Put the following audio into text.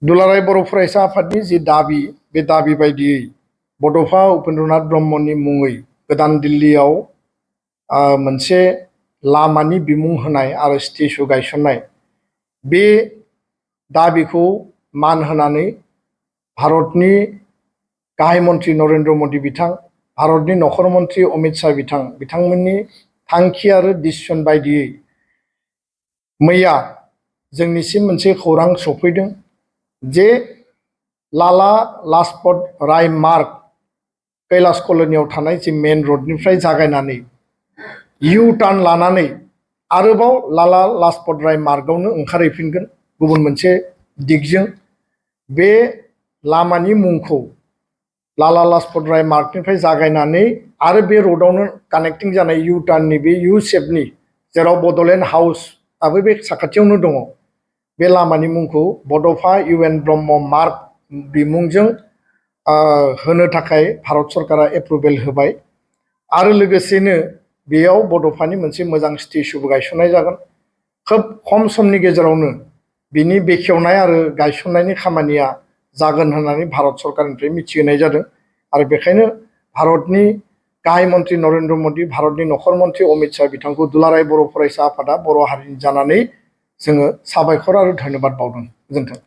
दुलाराय बर' फरायसा आफादनि जि दाबि बे दाबि बायदियै बड'फा उपेन्द्रनाथ ब्रह्मनि मुङै गोदान दिल्लीयाव मोनसे लामानि बिमुं होनाय आरो स्टेचु गायसननाय बे दाबिखौ मान होनानै भारतनि गाहाय मन्थ्रि नरेन्द्र मदि बिथां, भारतनि नखर मन्थ्रि अमित शाह बिथांमोननि थांखि आरो डिसिसन बायदियै मैया जोंनिसिम मोनसे खौरां सफैदों जे लाला लाजपत राय मार्ग कैलाश कल'नियाव थानाय जे मेन रडनिफ्राय जागायनानै इउ टार्न लानानै आरोबाव लाला लाजपत राय मार्गआवनो ओंखारहैफिनगोन गुबुन मोनसे दिगजों। बे लामानि मुंखौ लाला लाजपत राय मार्गनिफ्राय जागायनानै आरो बे रडआवनो कानेक्टिं जानाय इउ टार्ननि बे इउ शेपनि जेराव बड'लेण्ड हाउसआबो बे साखाथियावनो दङ, बे लामानि मुंखौ बड'फा इउएन ब्रह्म मार्ग बिमुंजों होनो थाखाय भारत सरकारा एप्रुभेल होबाय आरो लोगोसेनो बेयाव बड'फानि मोनसे मोजां स्टेचुबो गायसननाय जागोन। खोब खम समनि गेजेरावनो बिनि बेखेवनाय आरो गायसननायनि खामानिया जागोन होननानै भारत सरकारनिफ्राय मिथिहोनाय जादों आरो बेखायनो भारतनि गाहाय मन्थ्रि नरेन्द्र मदि, भारतनि नखर मन्थ्रि अमित शाह बिथांखौ दुलाराय बर' फरायसा आफादा बर' हारिनि जानानै जोङो साबायखर आरो धन्यबाद बावदों। गोजोन्थों।